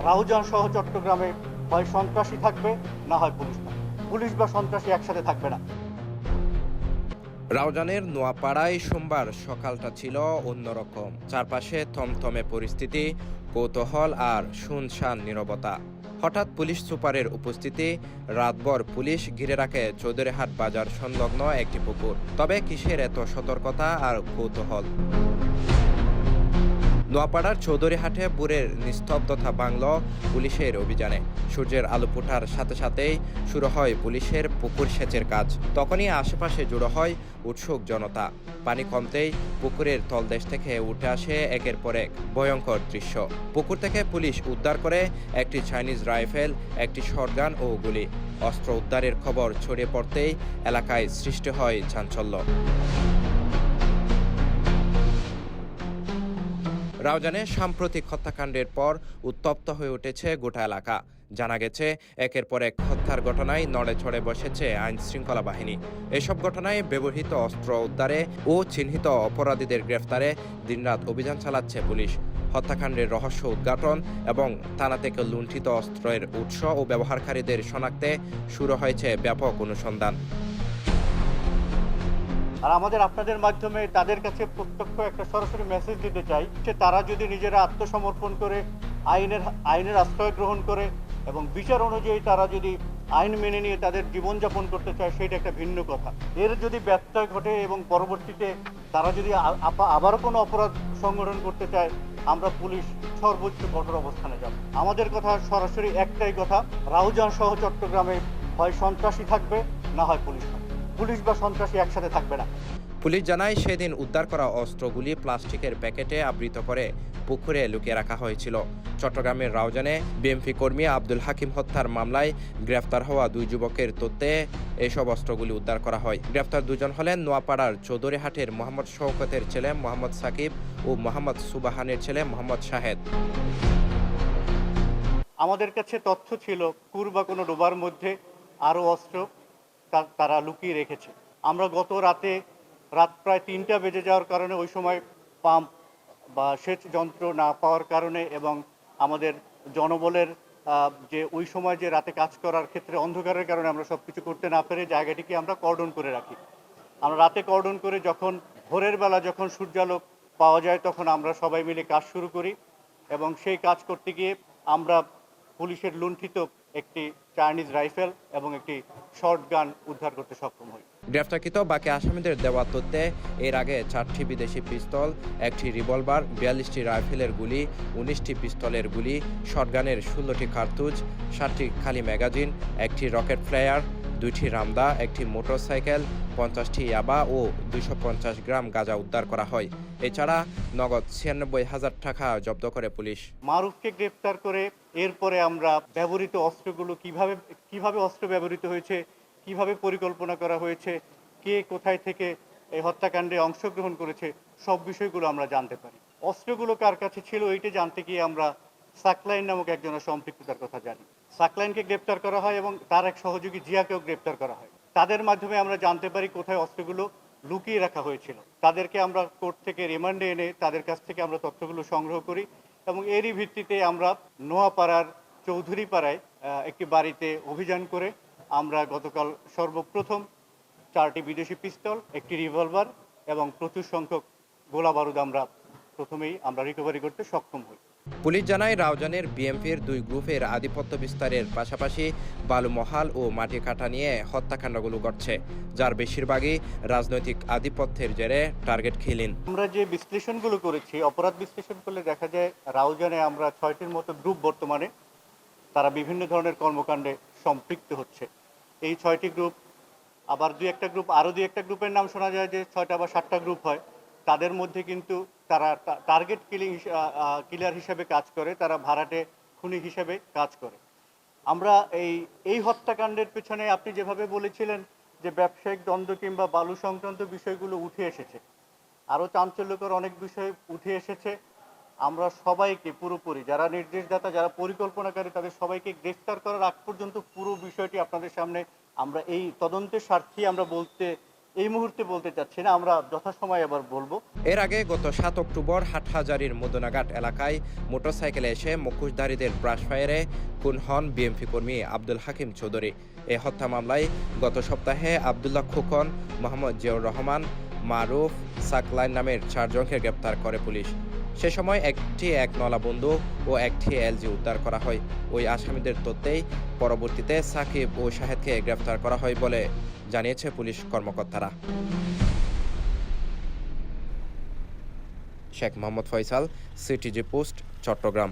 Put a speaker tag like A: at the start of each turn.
A: রাউজান সহ চট্টগ্রামে হয় সন্ত্রাসী থাকবে, না হয় পুলিশ থাকবে। পুলিশ বা সন্ত্রাসী একসাথে থাকবে না।
B: রাউজানের নোয়াপাড়ায় সোমবার সকালটা ছিল অন্যরকম। চারপাশে থমথমে পরিস্থিতি, কৌতূহল আর শুনশান নীরবতা। হঠাৎ পুলিশ সুপারের উপস্থিতি, রাতভর পুলিশ ঘিরে রাখে চৌধুরীহাট বাজার সংলগ্ন একটি পুকুর। তবে কিসের এত সতর্কতা আর কৌতূহল? নোয়াপাড়ার চৌধুরীহাটে ভোরের নিস্তব্ধতা ভাঙল পুলিশের অভিযানে। সূর্যের আলো ফোটার সাথে সাথেই শুরু হয় পুলিশের পুকুর সেচের কাজ। তখনই আশেপাশে জড়ো হয় উৎসুক জনতা। পানি কমতেই পুকুরের তলদেশ থেকে উঠে আসে একের পর এক ভয়ঙ্কর দৃশ্য। পুকুর থেকে পুলিশ উদ্ধার করে একটি চাইনিজ রাইফেল, একটি শটগান ও গুলি। অস্ত্র উদ্ধারের খবর ছড়িয়ে পড়তেই এলাকায় সৃষ্টি হয় চাঞ্চল্য। রাউজানে সাম্প্রতিক হত্যাকাণ্ডের পর উত্তপ্ত হয়ে উঠেছে গোটা এলাকা। জানা গেছে, একের পর এক হত্যার ঘটনায় নড়ে চড়ে বসেছে আইন শৃঙ্খলা বাহিনী। এসব ঘটনায় ব্যবহৃত অস্ত্র উদ্ধারে ও চিহ্নিত অপরাধীদের গ্রেফতারে দিনরাত অভিযান চালাচ্ছে পুলিশ। হত্যাকাণ্ডের রহস্য উদ্ঘাটন এবং থানা থেকে লুণ্ঠিত অস্ত্রের উৎস ও ব্যবহারকারীদের শনাক্তে শুরু হয়েছে ব্যাপক অনুসন্ধান।
A: আর আমাদের আপনাদের মাধ্যমে তাদের কাছে প্রত্যক্ষ একটা সরাসরি মেসেজ দিতে চাই যে তারা যদি নিজেরা আত্মসমর্পণ করে আইনের আশ্রয় গ্রহণ করে এবং বিচার অনুযায়ী তারা যদি আইন মেনে নিয়ে তাদের জীবনযাপন করতে চায়, সেটা একটা ভিন্ন কথা। এর যদি ব্যত্যয় ঘটে এবং পরবর্তীতে তারা যদি আবারও কোনো অপরাধ সংগঠন করতে চায়, আমরা পুলিশ সর্বোচ্চ কঠোর অবস্থানে যাব। আমাদের কথা সরাসরি একটাই কথা, রাউজান সহ চট্টগ্রামে হয় সন্ত্রাসী থাকবে, না হয় পুলিশ থাকবে। পুলিশ বা সন্ত্রাসী একসাথে থাকবে না।
B: পুলিশ জানায়, সেদিন উদ্ধার করা অস্ত্রগুলি প্লাস্টিকের প্যাকেটে আবৃত করে পুকুরে লুকিয়ে রাখা হয়েছিল। চট্টগ্রামের রাউজানে বিএমপি কর্মী আব্দুল হাকিম হত্যার মামলায় গ্রেফতার হওয়া দুই যুবকের তথ্যে এসব অস্ত্রগুলি উদ্ধার করা হয়। গ্রেফতার দুজন হলেন নোয়াপাড়ার চৌধুরীহাটের মোহাম্মদ শওকতের ছেলে মোহাম্মদ সাকিব ও মোহাম্মদ সুবাহানের ছেলে মোহাম্মদ শাহেদ।
A: আমাদের কাছে তথ্য ছিল কুর বা কোনো ডোবার মধ্যে আরও অস্ত্র তারা লুকিয়ে রেখেছে। আমরা গত রাত প্রায় ৩টা বেজে যাওয়ার কারণে, ওই সময় পাম্প বা সেচ যন্ত্র না পাওয়ার কারণে এবং আমাদের জনবলের যে ওই সময় যে রাতে কাজ করার ক্ষেত্রে অন্ধকারের কারণে আমরা সব কিছু করতে না পেরে জায়গাটিকে আমরা কর্ডন করে রাখি। আমরা রাতে কর্ডন করে যখন ভোরের বেলা যখন সূর্যালোক পাওয়া যায়, তখন আমরা সবাই মিলে কাজ শুরু করি এবং সেই কাজ করতে গিয়ে আমরা পুলিশের লুণ্ঠিত একটি চাইনিজ রাইফেল এবং একটি শর্টগান উদ্ধার করতে সক্ষম হই।
B: গ্রেফতারকৃত বাকি আসামিদের দেওয়া তথ্যে এর আগে 4টি বিদেশি পিস্তল, একটি রিভলভার, 42টি রাইফেলের গুলি, 19টি পিস্তলের গুলি, শটগানের 16টি কার্তুজ, 7টি খালি ম্যাগাজিন, একটি রকেট ফ্লায়ার, 2টি রামদা, একটি মোটরসাইকেল, 50টি ইয়াবা ও 250 গ্রাম গাঁজা উদ্ধার করা হয়। এছাড়া নগদ 96,000 টাকা জব্দ করে পুলিশ।
A: মারুফকে গ্রেফতার করে এরপরে আমরা ব্যবহৃত অস্ত্রগুলো কিভাবে অস্ত্র ব্যবহৃত হয়েছে, কিভাবে পরিকল্পনা করা হয়েছে, কে কোথায় থেকে এই হত্যাকাণ্ডে অংশগ্রহণ করেছে, সব বিষয়গুলো আমরা জানতে পারি। অস্ত্রগুলো কার কাছে ছিল এইটা জানতে গিয়ে আমরা সাকলাইন নামক একজনের সম্পৃক্ততার কথা জানি। সাকলাইনকে গ্রেপ্তার করা হয় এবং তার এক সহযোগী জিয়াকেও গ্রেপ্তার করা হয়। তাদের মাধ্যমে আমরা জানতে পারি কোথায় অস্ত্রগুলো লুকিয়ে রাখা হয়েছিল। তাদেরকে আমরা কোর্ট থেকে রিমান্ডে এনে তাদের কাছ থেকে আমরা তথ্যগুলো সংগ্রহ করি এবং এরই ভিত্তিতে আমরা নোয়াপাড়ার চৌধুরীপাড়ায় একটি বাড়িতে অভিযান করে আমরা গতকাল সর্বপ্রথম 4টি বিদেশি পিস্তল, একটি রিভলভার এবং প্রচুর সংখ্যক গোলা বারুদ প্রথমেই আমরা রিকভারি করতে সক্ষম হই।
B: পুলিশ জানায়, রাউজানের বিএমপির দুই গ্রুপের আধিপত্য বিস্তারের পাশাপাশি বালুমহাল ও মাটি কাটা নিয়ে হত্যাকাণ্ডগুলো ঘটছে, যার বেশিরভাগই রাজনৈতিক আধিপত্যের জেরে টার্গেট খিলিন।
A: আমরা যে বিশ্লেষণগুলো করেছি, অপরাধ বিশ্লেষণ করলে দেখা যায় রাউজানে আমরা 6টির মতো গ্রুপ বর্তমানে তারা বিভিন্ন ধরনের কর্মকাণ্ডে সম্পৃক্ত হচ্ছে। এই 6টি গ্রুপ, আবার আরও দুই একটা গ্রুপের নাম শোনা যায় যে 6টা বা 7টা গ্রুপ হয়। তাদের মধ্যে কিন্তু তারা টার্গেট কিলার হিসেবে কাজ করে, তারা ভাড়াটে খুনি হিসেবে কাজ করে। আমরা এই হত্যাকাণ্ডের পেছনে আপনি যেভাবে বলেছিলেন যে ব্যবসায়িক দ্বন্দ্ব কিংবা বালু সংক্রান্ত বিষয়গুলো উঠে এসেছে, আরও চাঞ্চল্যকর অনেক বিষয় উঠে এসেছে। আমরা সবাইকে পুরোপুরি, যারা নির্দেশদাতা, যারা পরিকল্পনাকারী, তাদের সবাইকে গ্রেফতার করার আগ পর্যন্ত পুরো বিষয়টি আপনাদের সামনে আমরা এই তদন্তের স্বার্থেই আমরা বলতে এই মুহূর্তে বলতে চাচ্ছি না, আমরা যথাসময়ে আবার বলবো।
B: এর আগে গত 7 অক্টোবর হাটহাজারীর মদনাঘাট এলাকায় মোটরসাইকেলে এসে মুখোশধারীদের ব্রাশ ফায়ারে খুন হন বিএমপি কর্মী আব্দুল হাকিম চৌধুরী। এ হত্যা মামলায় গত সপ্তাহে আব্দুল্লাহ খোকন, মোহাম্মদ জিয়াউর রহমান, মারুফ, সাকলাইন নামের 4 জনকে গ্রেপ্তার করে পুলিশ। সে সময় একটি 1 নলা বন্দুক ও একটি এলজি উদ্ধার করা হয়। ওই আসামিদের তথ্যেই পরবর্তীতে সাকিব ও শাহেদকে গ্রেপ্তার করা হয় বলে জানিয়েছে পুলিশ কর্মকর্তারা। Sheikh Mohammad Faisal, CTG post, Chittagong.